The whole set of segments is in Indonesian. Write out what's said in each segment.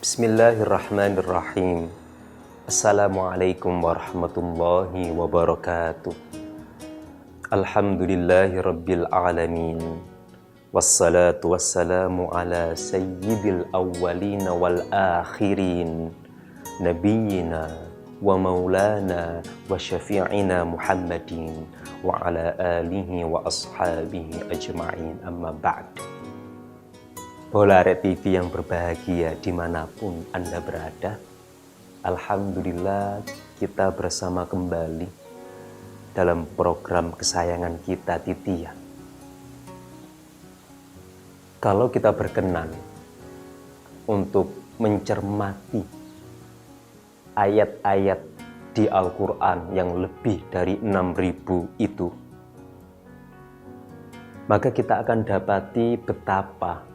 Bismillahirrahmanirrahim. Assalamualaikum warahmatullahi wabarakatuh. Alhamdulillahirabbil alamin. Wassalatu wassalamu ala sayyidil awwalin wal akhirin. Nabiyyina wa maulana wa syafi'ina Muhammadin wa ala alihi wa ashabihi ajma'in, amma ba'd. Bolare TV yang berbahagia dimanapun Anda berada, alhamdulillah kita bersama kembali dalam program kesayangan kita, Titian. Kalau kita berkenan untuk mencermati ayat-ayat di Al-Quran yang lebih dari 6.000 itu, maka kita akan dapati betapa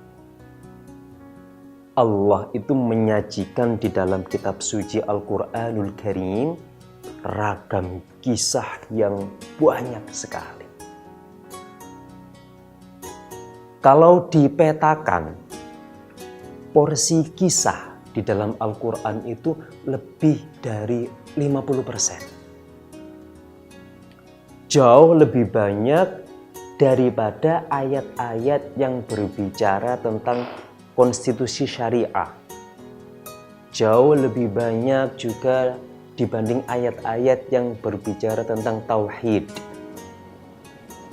Allah itu menyajikan di dalam kitab suci Al-Quranul Karim ragam kisah yang banyak sekali. Kalau dipetakan, porsi kisah di dalam Al-Quran itu lebih dari 50%. Jauh lebih banyak daripada ayat-ayat yang berbicara tentang konstitusi syariah. Jauh lebih banyak juga dibanding ayat-ayat yang berbicara tentang tauhid.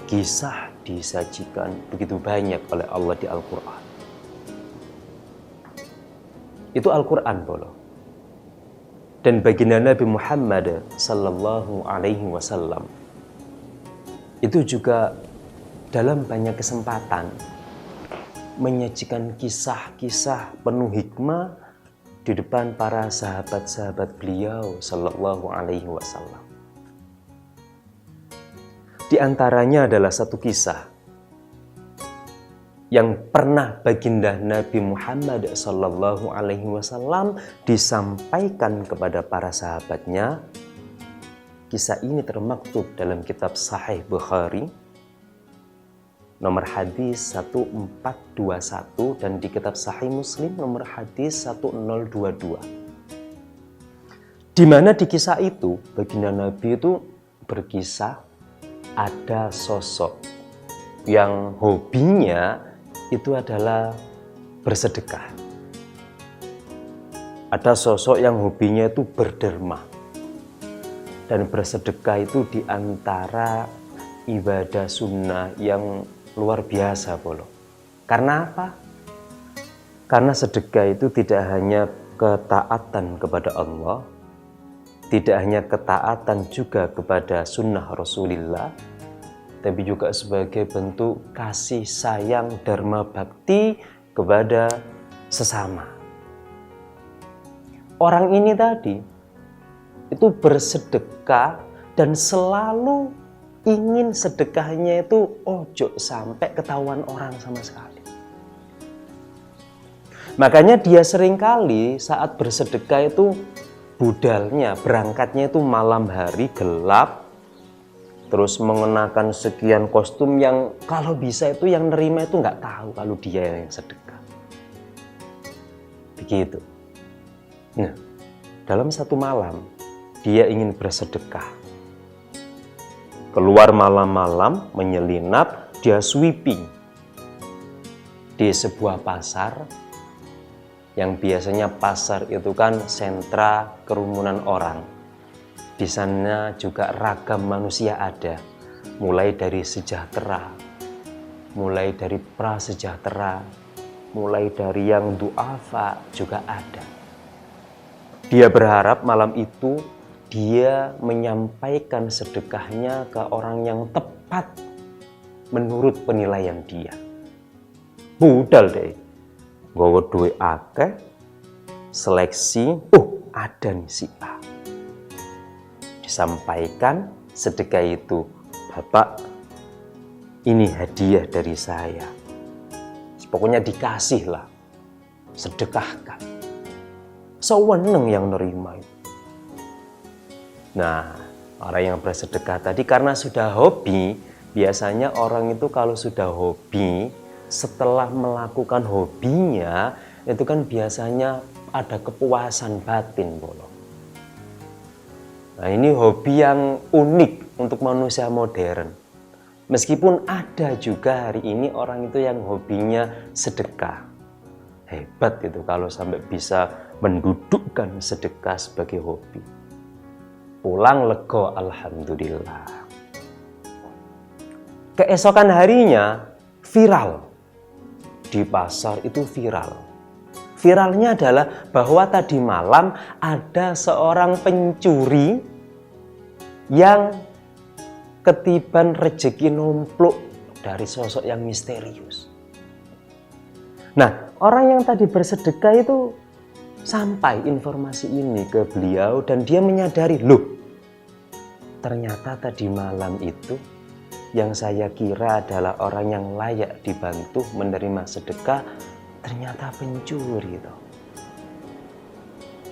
Kisah disajikan begitu banyak oleh Allah di Al-Quran. Itu Al-Quran bolo. Dan baginda Nabi Muhammad sallallahu alaihi wasallam itu juga dalam banyak kesempatan menyajikan kisah-kisah penuh hikmah di depan para sahabat-sahabat beliau sallallahu alaihi wasallam. Di antaranya adalah satu kisah yang pernah baginda Nabi Muhammad sallallahu alaihi wasallam disampaikan kepada para sahabatnya. Kisah ini termaktub dalam kitab Sahih Bukhari nomor hadis 1421 dan di kitab Sahih Muslim nomor hadis 1022. Di mana di kisah itu baginda Nabi itu berkisah ada sosok yang hobinya itu adalah bersedekah. Ada sosok yang hobinya itu berderma. Dan bersedekah itu di antara ibadah sunnah yang luar biasa bolo. Karena apa? Karena sedekah itu tidak hanya ketaatan kepada Allah, tidak hanya ketaatan juga kepada sunnah Rasulullah, tapi juga sebagai bentuk kasih sayang dharma bakti kepada sesama. Orang ini tadi itu bersedekah dan selalu ingin sedekahnya itu ojo sampai ketahuan orang sama sekali. Makanya dia seringkali saat bersedekah itu budalnya, berangkatnya itu malam hari gelap, terus mengenakan sekian kostum yang kalau bisa itu yang nerima itu nggak tahu kalau dia yang sedekah. Begitu. Nah, dalam satu malam dia ingin bersedekah. Keluar malam-malam, menyelinap, dia sweeping di sebuah pasar yang biasanya pasar itu kan sentra kerumunan orang. Di sana juga ragam manusia ada, mulai dari sejahtera, mulai dari prasejahtera, mulai dari yang du'afa juga ada. Dia berharap malam itu dia menyampaikan sedekahnya ke orang yang tepat menurut penilaian dia. Budal deh, gawe duwe akeh, seleksi, ada nih si A. Disampaikan sedekah itu, Bapak, ini hadiah dari saya. Pokoknya dikasih lah, sedekahkan. Seweneng yang nerima itu. Nah, orang yang bersedekah tadi karena sudah hobi, biasanya orang itu kalau sudah hobi, setelah melakukan hobinya, itu kan biasanya ada kepuasan batin, Bolo. Nah, ini hobi yang unik untuk manusia modern. Meskipun ada juga hari ini orang itu yang hobinya sedekah. Hebat itu kalau sampai bisa mendudukkan sedekah sebagai hobi. Pulang lego, alhamdulillah. Keesokan harinya viral. Di pasar itu viral. Viralnya adalah bahwa tadi malam ada seorang pencuri yang ketiban rejeki numpluk dari sosok yang misterius. Nah, orang yang tadi bersedekah itu sampai informasi ini ke beliau dan dia menyadari, loh, ternyata tadi malam itu yang saya kira adalah orang yang layak dibantu menerima sedekah, ternyata pencuri itu.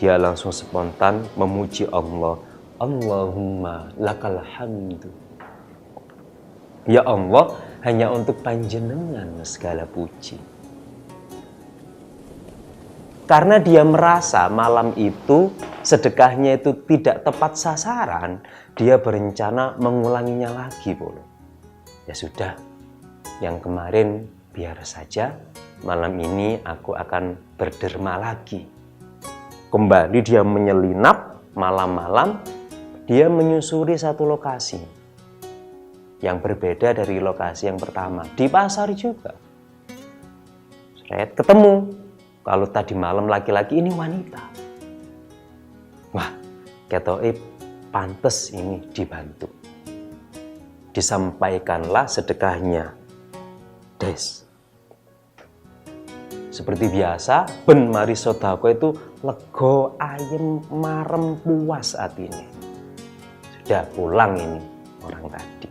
Dia langsung spontan memuji Allah. Allahumma lakal hamdu. Ya Allah, hanya untuk panjenengan segala puji. Karena dia merasa malam itu sedekahnya itu tidak tepat sasaran, dia berencana mengulanginya lagi, Bolo. Ya sudah, yang kemarin biar saja, malam ini aku akan berderma lagi. Kembali dia menyelinap malam-malam, dia menyusuri satu lokasi yang berbeda dari lokasi yang pertama. Di pasar juga. Saya ketemu, kalau tadi malam laki-laki, ini wanita. Wah, ketoke pantes ini dibantu. Disampaikanlah sedekahnya. Des. Seperti biasa, ben mari sodako itu lego, ayem, marem, puas hatinya. Sudah pulang ini orang tadi.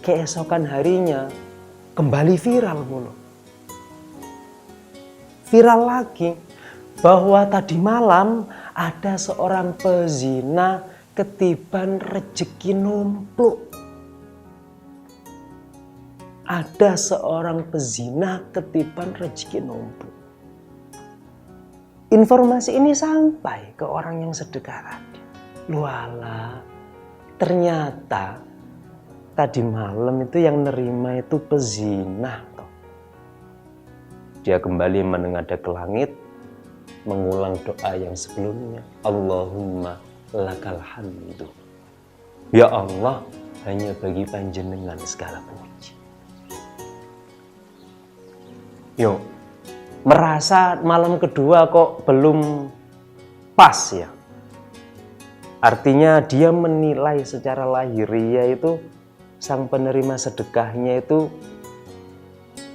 Keesokan harinya kembali viral mulu. Viral lagi bahwa tadi malam ada seorang pezina ketiban rejeki numpluk. Ada seorang pezina ketiban rezeki numpuk. Informasi ini sampai ke orang yang sedekah tadi. Luala, ternyata tadi malam itu yang nerima itu pezina. Dia kembali menengadah ke langit, mengulang doa yang sebelumnya. Allahumma lakal hamdu. Ya Allah, hanya bagi panjenengan segala puji. Yuk, merasa malam kedua kok belum pas ya. Artinya dia menilai secara lahiriah itu sang penerima sedekahnya itu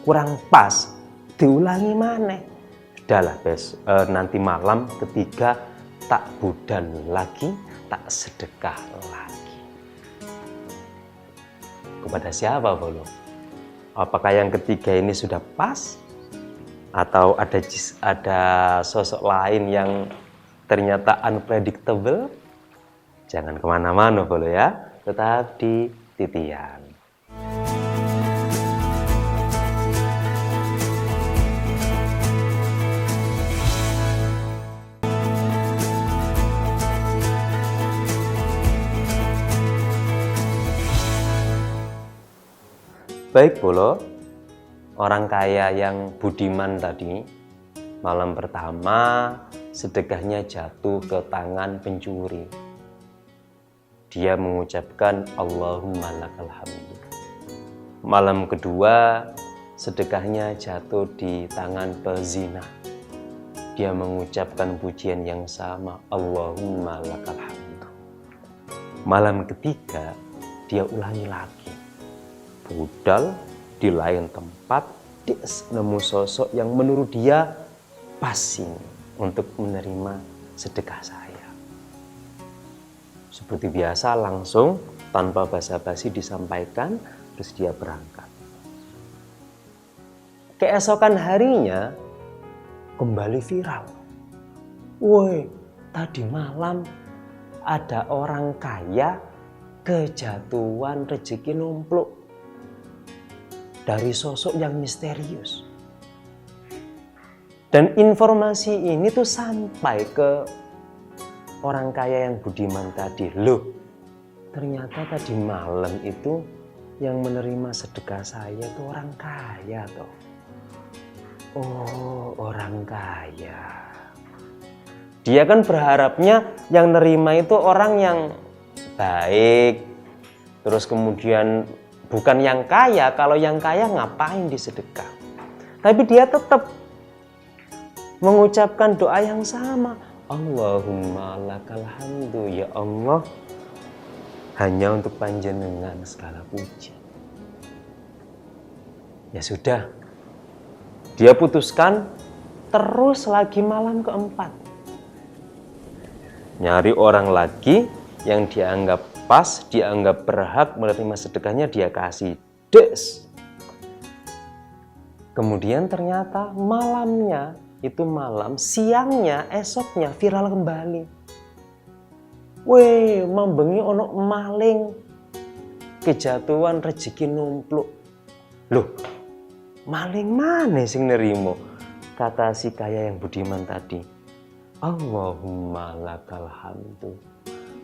kurang pas. Diulangi mana? Sudahlah, nanti malam ketiga tak budan lagi, tak sedekah lagi. Kepada siapa, Bolo? Apakah yang ketiga ini sudah pas? Atau ada sosok lain yang ternyata unpredictable? Jangan kemana-mana, Bolo ya. Tetap di Titian. Baik, Bolo. Orang kaya yang budiman tadi, malam pertama sedekahnya jatuh ke tangan pencuri. Dia mengucapkan Allahumma lakal hamdu. Malam kedua sedekahnya jatuh di tangan pezina. Dia mengucapkan pujian yang sama, Allahumma lakal hamdu. Malam ketiga dia ulangi lagi. Budal di lain tempat, dia nemu sosok yang menurut dia pas untuk menerima sedekah saya. Seperti biasa langsung tanpa basa-basi disampaikan, terus dia berangkat. Keesokan harinya kembali viral. Woi, tadi malam ada orang kaya kejatuhan rezeki numpluk dari sosok yang misterius. Dan informasi ini tuh sampai ke orang kaya yang budiman tadi. Loh, ternyata tadi malam itu yang menerima sedekah saya itu orang kaya toh. Oh, orang kaya. Dia kan berharapnya yang nerima itu orang yang baik. Terus kemudian bukan yang kaya. Kalau yang kaya ngapain disedekah? Tapi dia tetap mengucapkan doa yang sama. Allahumma lakal hamdu, ya Allah, hanya untuk panjenengan segala puji. Ya sudah, dia putuskan terus lagi malam keempat. Nyari orang lagi yang dianggap pas, dianggap berhak menerima sedekahnya, dia kasih. Des. Kemudian ternyata malamnya, itu malam, siangnya, esoknya viral kembali. Weh, mambengi ono maling, kejatuhan rezeki numpluk. Loh, maling mana sing nerimo? Kata si kaya yang budiman tadi, Allahumma lakal hamdu.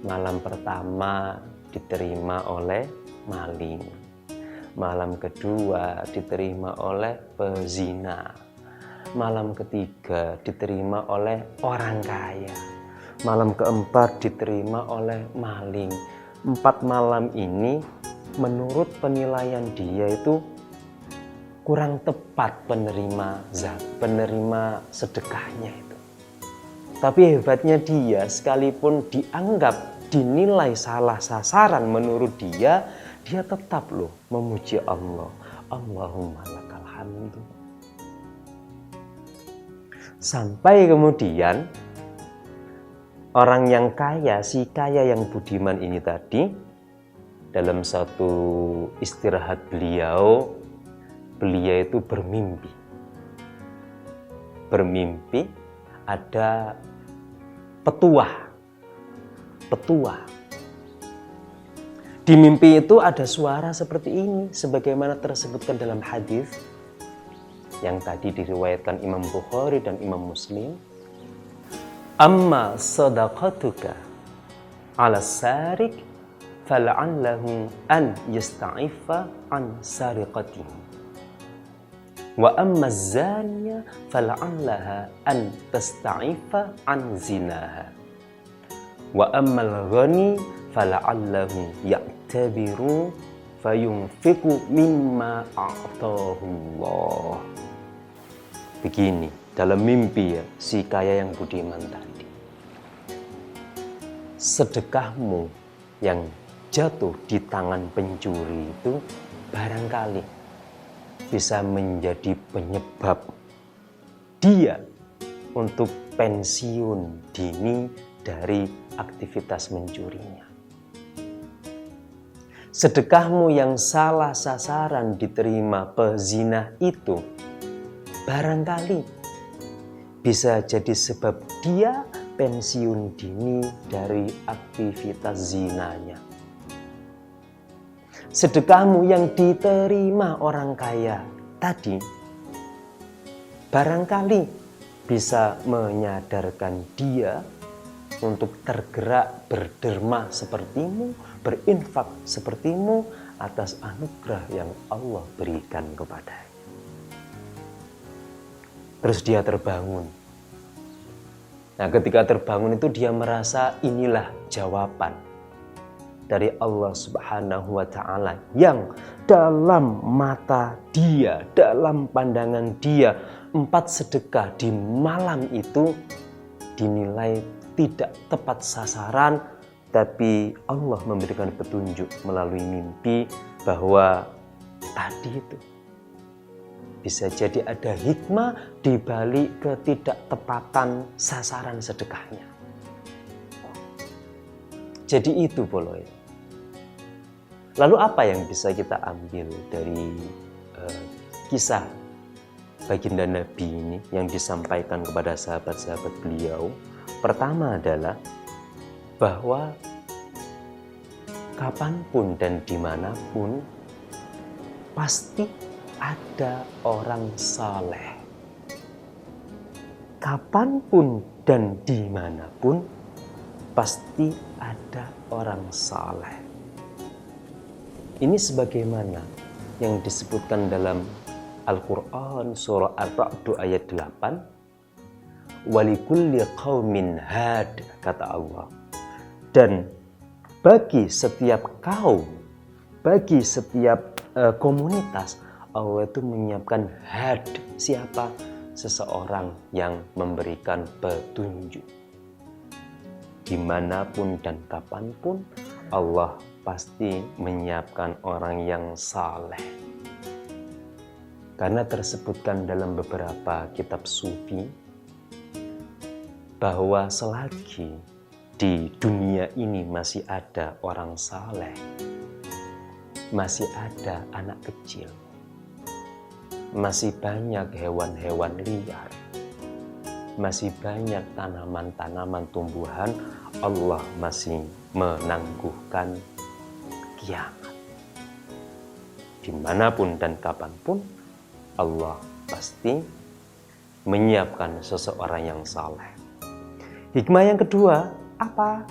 Malam pertama diterima oleh maling. Malam kedua diterima oleh pezina. Malam ketiga diterima oleh orang kaya. Malam keempat diterima oleh maling. 4 malam ini menurut penilaian dia itu kurang tepat penerima sedekahnya itu. Tapi hebatnya dia, sekalipun dianggap dinilai salah sasaran menurut dia tetap loh memuji Allah. Allahumma lakal hamdu. Sampai kemudian orang yang kaya, si kaya yang budiman ini tadi, dalam satu istirahat beliau itu bermimpi. Bermimpi ada petuah. Di mimpi itu ada suara seperti ini, sebagaimana tersebutkan dalam hadis yang tadi diriwayatkan Imam Bukhari dan Imam Muslim. Amma sadaqatuka ala sarik fal'allahu an yasta'ifa an sariqatihi. Wa amma zaniya fal'allaha an tasta'ifa an zinaha. Wa amma al-ghani fal'allahu ya'tabiru fayunfiqu mimma a'tahu Allah. Begini dalam mimpi ya, si kaya yang budiman tadi. Sedekahmu yang jatuh di tangan pencuri itu barangkali bisa menjadi penyebab dia untuk pensiun dini dari aktivitas mencurinya. Sedekahmu yang salah sasaran diterima pezina itu barangkali bisa jadi sebab dia pensiun dini dari aktivitas zinanya. Sedekahmu yang diterima orang kaya tadi barangkali bisa menyadarkan dia untuk tergerak berderma sepertimu, berinfak sepertimu atas anugerah yang Allah berikan kepadanya. Terus dia terbangun. Nah, ketika terbangun itu dia merasa inilah jawaban dari Allah Subhanahu wa Ta'ala yang dalam mata dia, dalam pandangan dia, 4 sedekah di malam itu dinilai tidak tepat sasaran, tapi Allah memberikan petunjuk melalui mimpi bahwa tadi itu bisa jadi ada hikmah di balik ketidaktepatan sasaran sedekahnya. Jadi itu poloy. Lalu apa yang bisa kita ambil dari kisah baginda Nabi ini yang disampaikan kepada sahabat-sahabat beliau? Pertama adalah bahwa kapanpun dan dimanapun pasti ada orang saleh kapanpun dan dimanapun pasti ada orang saleh. Ini sebagaimana yang disebutkan dalam Al-Quran surah Ar-Ra'd ayat 8, walikulli qaumin had, kata Allah. Dan bagi setiap kaum, bagi setiap komunitas, Allah itu menyiapkan had. Siapa? Seseorang yang memberikan petunjuk. Dimanapun dan kapanpun Allah pasti menyiapkan orang yang saleh. Karena tersebutkan dalam beberapa kitab sufi bahwa selagi di dunia ini masih ada orang saleh, masih ada anak kecil, masih banyak hewan-hewan liar, masih banyak tanaman-tanaman tumbuhan, Allah masih menangguhkan kiamat. Dimanapun dan kapanpun Allah pasti menyiapkan seseorang yang saleh. Hikmah yang kedua apa?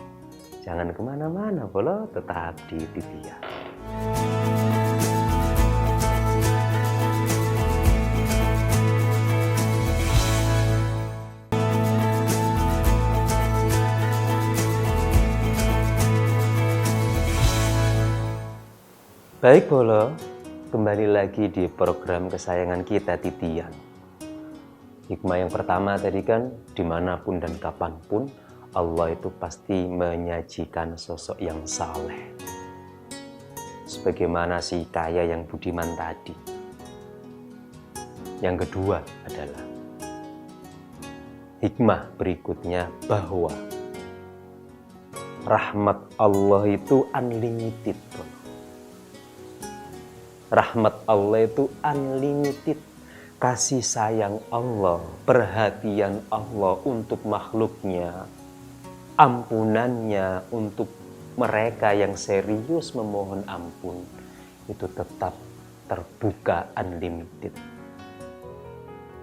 Jangan kemana-mana, bolo, tetap di Titian. Baik bolo, kembali lagi di program kesayangan kita Titian. Hikmah yang pertama tadi kan, dimanapun dan kapanpun Allah itu pasti menyajikan sosok yang saleh. Sebagaimana si kaya yang budiman tadi. Yang kedua adalah hikmah berikutnya bahwa rahmat Allah itu unlimited. Rahmat Allah itu unlimited. Kasih sayang Allah, perhatian Allah untuk makhluknya, ampunannya untuk mereka yang serius memohon ampun, itu tetap terbuka unlimited.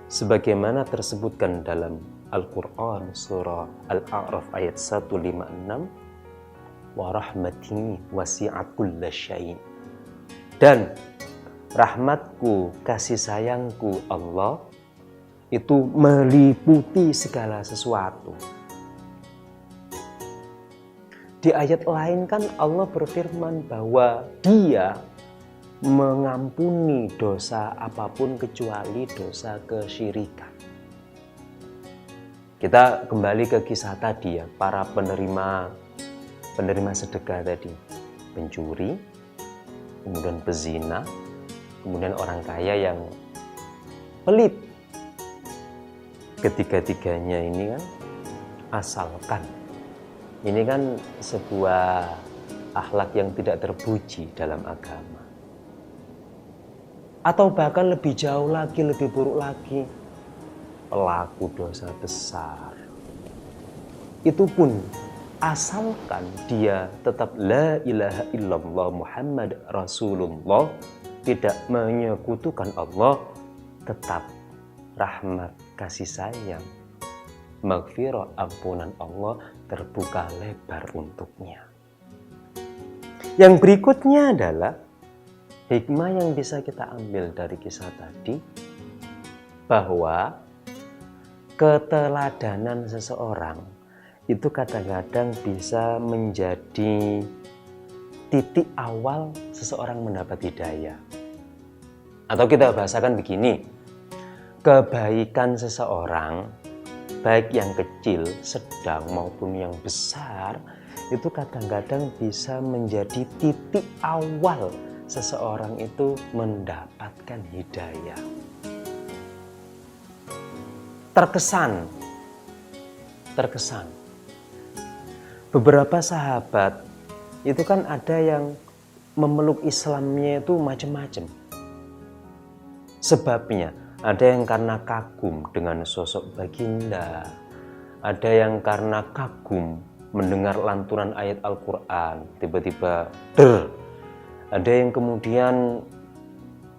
Sebagaimana tersebutkan dalam Al-Quran surah Al-A'raf ayat 156, wa rahmati wasi'at kulla syai'. Dan rahmatku, kasih sayangku Allah itu meliputi segala sesuatu. Di ayat lain kan Allah berfirman bahwa Dia mengampuni dosa apapun kecuali dosa kesyirikan. Kita kembali ke kisah tadi ya, para penerima sedekah tadi, pencuri, kemudian pezina, kemudian orang kaya yang pelit. Ketiga-tiganya ini kan asalkan. Ini kan sebuah akhlak yang tidak terpuji dalam agama. Atau bahkan lebih jauh lagi, lebih buruk lagi, pelaku dosa besar. Itu pun asalkan dia tetap la ilaha illallah Muhammad Rasulullah, tidak menyekutukan Allah, tetap rahmat kasih sayang, maghfirah ampunan Allah terbuka lebar untuknya. Yang berikutnya adalah hikmah yang bisa kita ambil dari kisah tadi, bahwa keteladanan seseorang itu kadang-kadang bisa menjadi titik awal seseorang mendapat hidayah. Atau kita bahasakan begini, kebaikan seseorang, baik yang kecil, sedang maupun yang besar, itu kadang-kadang bisa menjadi titik awal seseorang itu mendapatkan hidayah. Terkesan. Beberapa sahabat itu kan ada yang memeluk Islamnya itu macam-macam. Sebabnya ada yang karena kagum dengan sosok baginda, ada yang karena kagum mendengar lantunan ayat Al-Quran, tiba-tiba ada yang kemudian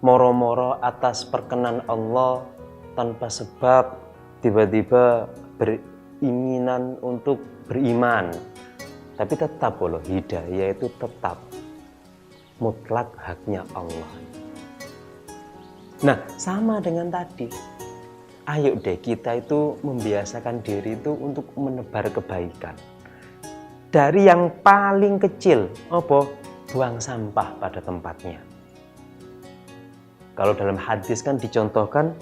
moro-moro atas perkenan Allah tanpa sebab tiba-tiba beringinan untuk beriman, tapi tetap loh, hidayah itu tetap mutlak haknya Allah. Nah, sama dengan tadi. Ayo deh kita itu membiasakan diri itu untuk menebar kebaikan. Dari yang paling kecil, buang sampah pada tempatnya. Kalau dalam hadis kan dicontohkan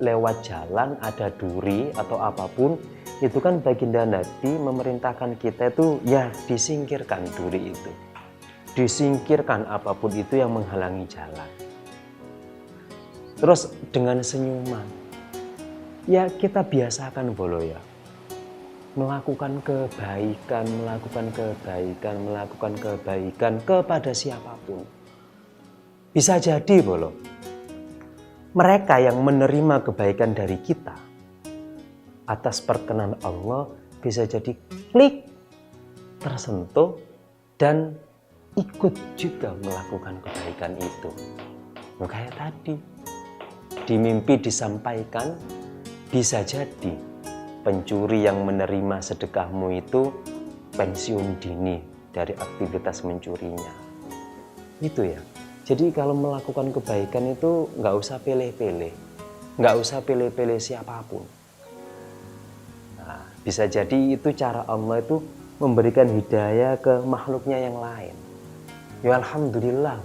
lewat jalan ada duri atau apapun, itu kan baginda Nabi memerintahkan kita itu ya disingkirkan duri itu. Disingkirkan apapun itu yang menghalangi jalan. Terus dengan senyuman, ya kita biasakan ya, melakukan kebaikan kepada siapapun. Bisa jadi mereka yang menerima kebaikan dari kita atas perkenan Allah bisa jadi klik, tersentuh, dan ikut juga melakukan kebaikan itu. Kayak tadi di mimpi disampaikan, bisa jadi pencuri yang menerima sedekahmu itu pensiun dini dari aktivitas mencurinya. Itu ya. Jadi kalau melakukan kebaikan itu nggak usah pilih-pilih, nggak usah pilih-pilih siapapun. Nah, bisa jadi itu cara Allah itu memberikan hidayah ke makhluknya yang lain. Ya alhamdulillah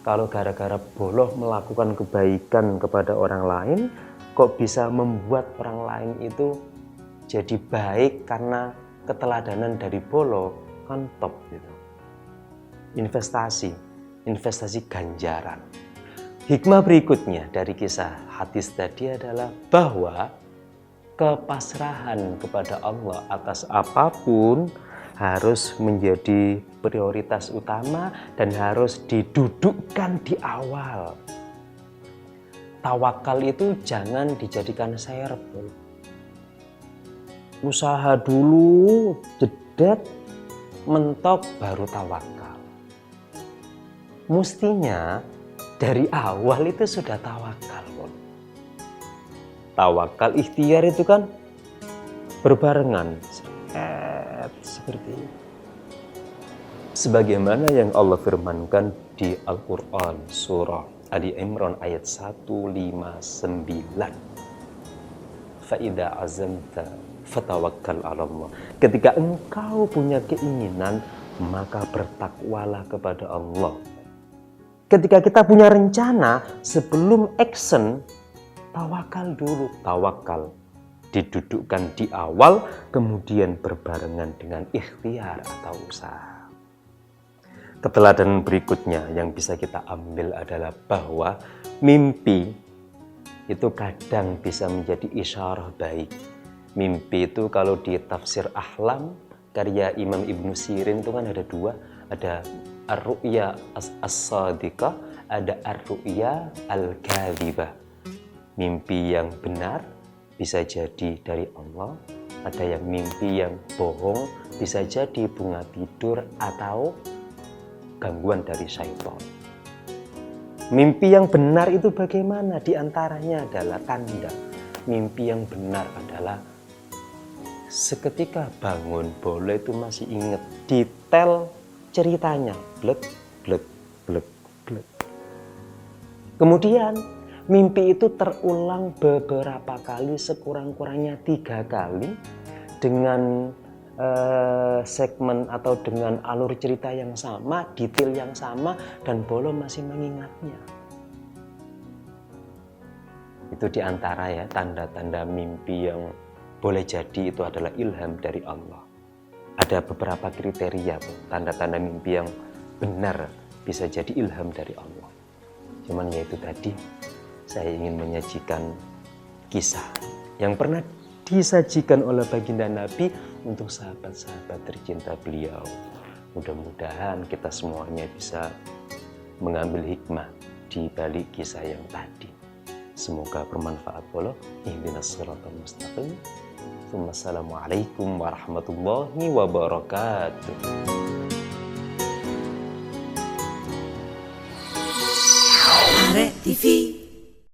kalau gara-gara melakukan kebaikan kepada orang lain, kok bisa membuat orang lain itu jadi baik karena keteladanan dari kan top gitu. Investasi ganjaran. Hikmah berikutnya dari kisah hadis tadi adalah bahwa kepasrahan kepada Allah atas apapun harus menjadi prioritas utama dan harus didudukkan di awal. Tawakal itu jangan dijadikan serep. Usaha dulu, jedet, mentok baru tawakal. Mestinya dari awal itu sudah tawakal. Tawakal ikhtiar itu kan berbarengan. Seperti itu. Sebagaimana yang Allah firmankan di Al-Quran surah Ali Imran ayat 159. Fa'idha azamta fatawakkal 'ala Allah. Ketika engkau punya keinginan, maka bertakwalah kepada Allah. Ketika kita punya rencana, sebelum action, tawakal dulu. Tawakal didudukkan di awal, kemudian berbarengan dengan ikhtiar atau usaha. Keteladanan berikutnya yang bisa kita ambil adalah bahwa mimpi itu kadang bisa menjadi isyarah baik. Mimpi itu kalau di tafsir Ahlam, karya Imam Ibnu Sirin itu kan ada dua. Ada ar-ru'ya as-sadiqah, ada ar-ru'ya al-kadhibah. Mimpi yang benar bisa jadi dari Allah, ada yang mimpi yang bohong, bisa jadi bunga tidur atau gangguan dari syaitan. Mimpi yang benar itu bagaimana? Di antaranya adalah tanda. Mimpi yang benar adalah seketika bangun, boleh itu masih ingat detail ceritanya. Blek, blek, blek, blek. Kemudian mimpi itu terulang beberapa kali, sekurang-kurangnya 3 kali dengan segmen atau dengan alur cerita yang sama, detail yang sama, dan bolo masih mengingatnya. Itu diantara ya tanda-tanda mimpi yang boleh jadi itu adalah ilham dari Allah. Ada beberapa kriteria tanda-tanda mimpi yang benar bisa jadi ilham dari Allah. Cuman ya itu tadi, saya ingin menyajikan kisah yang pernah disajikan oleh baginda Nabi untuk sahabat-sahabat tercinta beliau. Mudah-mudahan kita semuanya bisa mengambil hikmah di balik kisah yang tadi. Semoga bermanfaat. Ihdinas siratal mustaqim. Wassalamualaikum warahmatullahi wabarakatuh. TV.